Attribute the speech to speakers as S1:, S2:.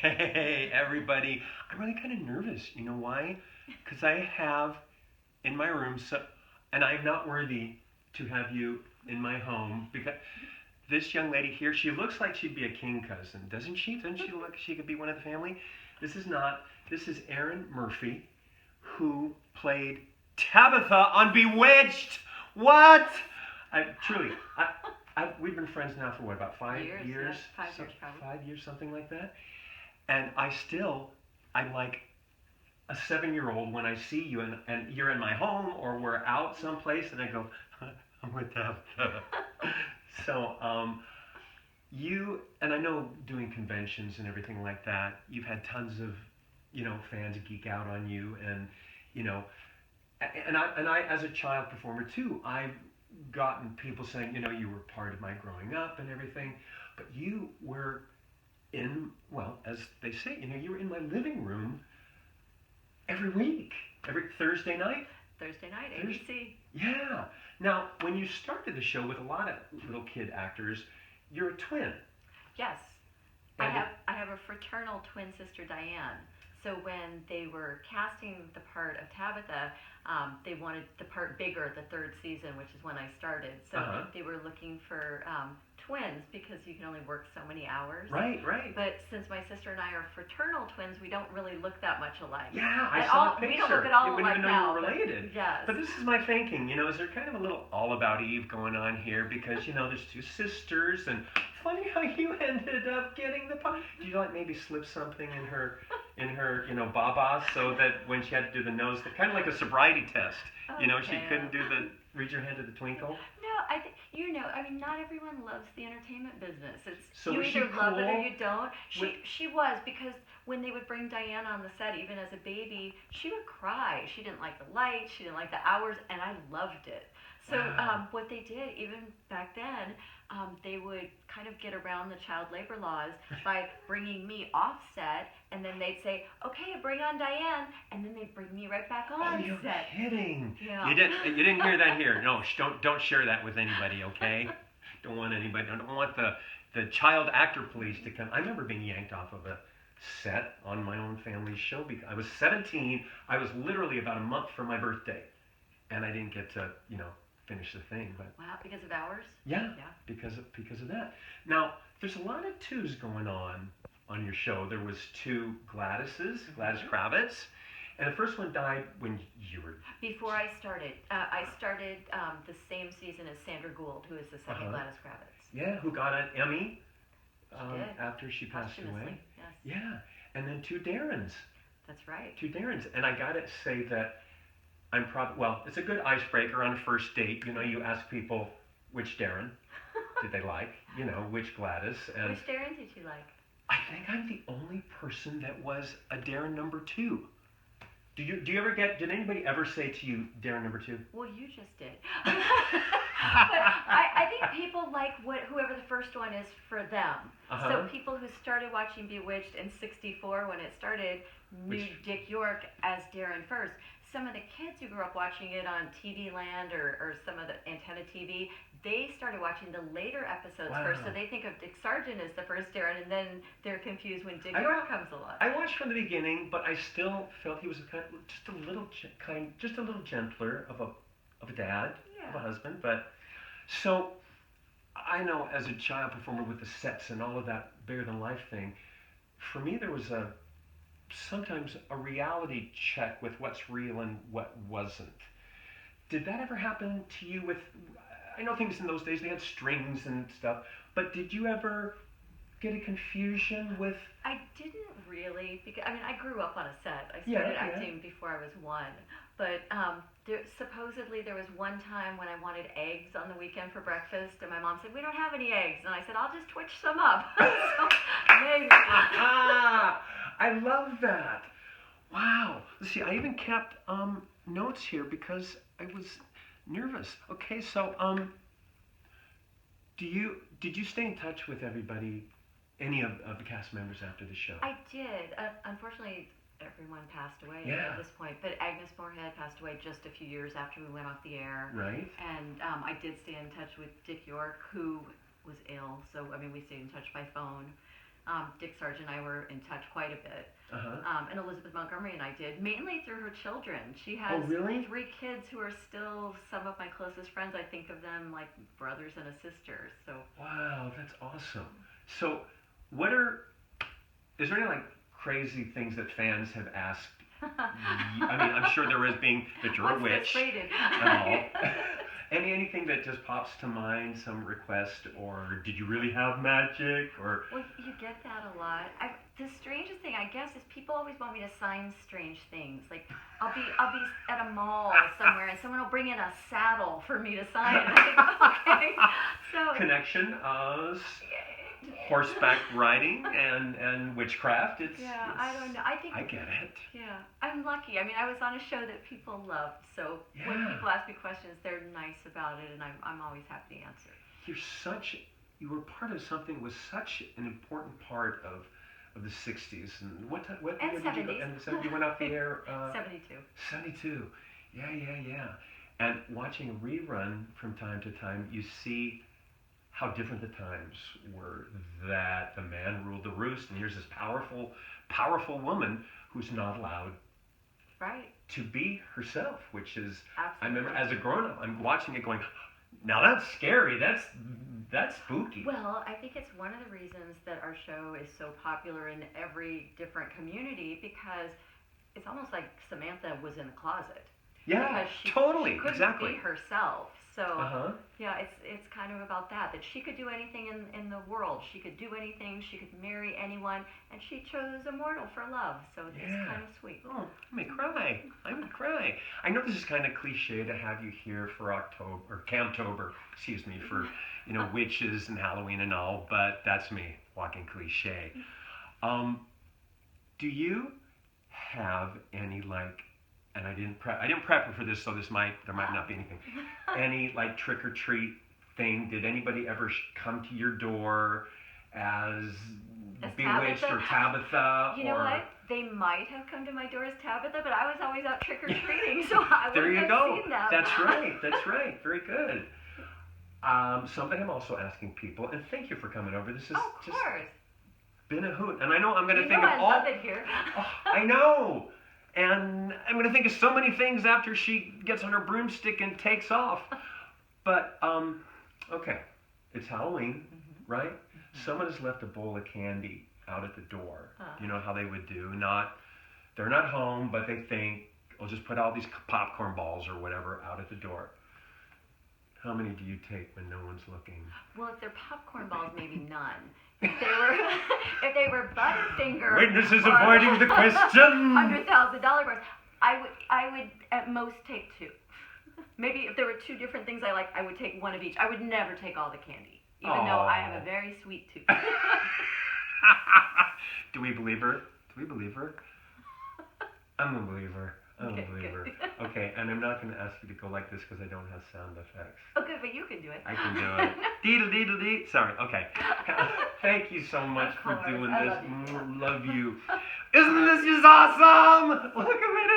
S1: Hey, everybody. I'm really kind of nervous. You know why? Because I have in my room, and I'm not worthy to have you in my home because this young lady here, she looks like she'd be a king cousin, doesn't she? Doesn't she look like she could be one of the family? This is not. This is Erin Murphy, who played Tabitha on Bewitched. What? I truly, we've been friends now for what, about 5 years?
S2: Yeah, 5 years probably.
S1: 5 years, something like that. And I'm like a 7-year-old when I see you and you're in my home or we're out someplace and I go, I'm with Tabitha. So, you, and I know doing conventions and everything like that, you've had tons of, fans geek out on you and, you know, and I as a child performer too, I've gotten people saying, you were part of my growing up and everything, but you were well, as they say, you were in my living room every week, every Thursday night.
S2: Thursday night, ABC.
S1: Yeah. Now, when you started the show with a lot of little kid actors, you're a twin.
S2: Yes. I have a fraternal twin sister, Diane. So when they were casting the part of Tabitha, they wanted the part bigger the third season, which is when I started. So they were looking for twins because you can only work so many hours.
S1: Right.
S2: But since my sister and I are fraternal twins, we don't really look that much alike.
S1: Yeah, I saw the picture.
S2: We don't look at all
S1: alike now. You wouldn't even know you were related.
S2: Yes.
S1: But this is my thinking, is there kind of a little All About Eve going on here? Because, there's two sisters, and funny how you ended up getting the part. Did you maybe slip something in her baba so that when she had to do the nose, kind of like a sobriety test, she couldn't do read your hand to the twinkle?
S2: No, I think, not everyone loves the entertainment business.
S1: So
S2: you
S1: was
S2: either
S1: she
S2: love
S1: cool?
S2: it or you don't. She was, because when they would bring Diane on the set, even as a baby, she would cry. She didn't like the lights, she didn't like the hours, and I loved it. So what they did, even back then, they would kind of get around the child labor laws by bringing me off set, and then they'd say, okay, bring on Diane, and then they'd bring me right back on
S1: you're
S2: set.
S1: Kidding.
S2: Yeah.
S1: You didn't hear that here. No, don't share that with anybody, okay? Don't want anybody, don't want the child actor police to come. I remember being yanked off of a set on my own family's show because I was 17. I was literally about a month from my birthday, and I didn't get to, finish the thing. But
S2: wow, because of hours?
S1: Yeah. Because of that. Now, there's a lot of twos going on your show. There was two Gladys Kravitz, and the first one died when you were...
S2: Before I started. I started the same season as Sandra Gould, who is the second Gladys Kravitz.
S1: Yeah, who got an Emmy after she passed away.
S2: Yes.
S1: Yeah, and then two Darrens.
S2: That's right.
S1: Two Darrens, and I gotta say that it's a good icebreaker on a first date. You ask people which Darren did they like, which Gladys. And
S2: which Darren did you like?
S1: I think I'm the only person that was a Darren number 2. Did anybody ever say to you, Darren number 2?
S2: Well, you just did. But I think people like whoever the first one is for them. So people who started watching Bewitched in '64 when it started knew Dick York as Darren first. Some of the kids who grew up watching it on TV Land or some of the antenna TV, they started watching the later episodes first, so they think of Dick Sargent as the first Darren, and then they're confused when Dick York comes along.
S1: I watched from the beginning, but I still felt he was just a little gentler of a dad, of a husband. But so I know as a child performer with the sets and all of that bigger than life thing, for me there was sometimes a reality check with what's real and what wasn't. Did that ever happen to you with... I know things in those days, they had strings and stuff, but did you ever get a confusion with...
S2: I didn't really, because I grew up on a set. I started acting before I was 1, but supposedly there was one time when I wanted eggs on the weekend for breakfast, and my mom said, we don't have any eggs, and I said, I'll just twitch some up. So maybe.
S1: I love that. Wow. Let's see, I even kept notes here because I was nervous. Okay, so did you stay in touch with everybody, any of the cast members after the show?
S2: I did. Unfortunately, everyone passed away at this point, but Agnes Moorehead passed away just a few years after we went off the air.
S1: Right.
S2: And I did stay in touch with Dick York, who was ill, so we stayed in touch by phone. Dick Sargent and I were in touch quite a bit. And Elizabeth Montgomery and I did, mainly through her children. She has 3 kids who are still some of my closest friends. I think of them like brothers and a sister. So
S1: wow, that's awesome. So is there any like crazy things that fans have asked? I mean, I'm sure there is, being that you're a witch and all. Anything that just pops to mind, some request, or did you really have magic, or?
S2: Well, you get that a lot. The strangest thing, I guess, is people always want me to sign strange things. Like, I'll be at a mall somewhere, and someone will bring in a saddle for me to sign. And I think, okay, so
S1: connection, horseback riding and witchcraft.
S2: I don't know.
S1: I get it.
S2: Yeah, I'm lucky. I mean, I was on a show that people love, so when people ask me questions, they're nice about it, and I'm always happy to answer.
S1: You were part of something that was such an important part of the 60s. And what
S2: and
S1: year
S2: 70s.
S1: Did you go? And you went off the air?
S2: 72.
S1: 72. Yeah. And watching a rerun from time to time, you see how different the times were, that the man ruled the roost, and here's this powerful woman who's not allowed to be herself, which is, I remember as a grown-up, I'm watching it going, now that's scary, that's spooky.
S2: Well, I think it's one of the reasons that our show is so popular in every different community, because it's almost like Samantha was in a closet.
S1: Yeah,
S2: she
S1: totally,
S2: couldn't be herself. So yeah, it's kind of about that she could do anything in the world. She could do anything. She could marry anyone, and she chose a mortal for love. So it's kind of sweet.
S1: Oh, I may cry. I know this is kind of cliche to have you here for October or Camptober, for witches and Halloween and all, but that's me walking cliche. Do you have any and I didn't prep her for this, so there might not be anything. Any trick or treat thing? Did anybody ever come to your door as Bewitched
S2: Tabitha?
S1: or Tabitha?
S2: You know what? They might have come to my door as Tabitha, but I was always out trick or treating, so I wouldn't have seen them.
S1: That's right. Very good. Something I'm also asking people, and thank you for coming over. This is
S2: of course.
S1: Been a hoot, and I know I'm going to think of
S2: I love it here.
S1: I know. And I'm going to think of so many things after she gets on her broomstick and takes off. But, okay, it's Halloween, right? Someone has left a bowl of candy out at the door. You know how they would do? They're not home, but they think, I'll just put all these popcorn balls or whatever out at the door. How many do you take when no one's looking?
S2: Well, if they're popcorn balls, maybe none. If they were Butterfinger,
S1: witnesses avoiding the question.
S2: $100,000 bars, I would at most take 2. Maybe if there were 2 different things I like, I would take 1 of each. I would never take all the candy, even though I have a very sweet tooth.
S1: Do we believe her? I'm a believer. Okay, and I'm not going to ask you to go like this because I don't have sound effects.
S2: Okay, but you can do it.
S1: I can do it. Deedle. Sorry, okay. Thank you so much for doing this. Love you. Isn't this just awesome? Look at it.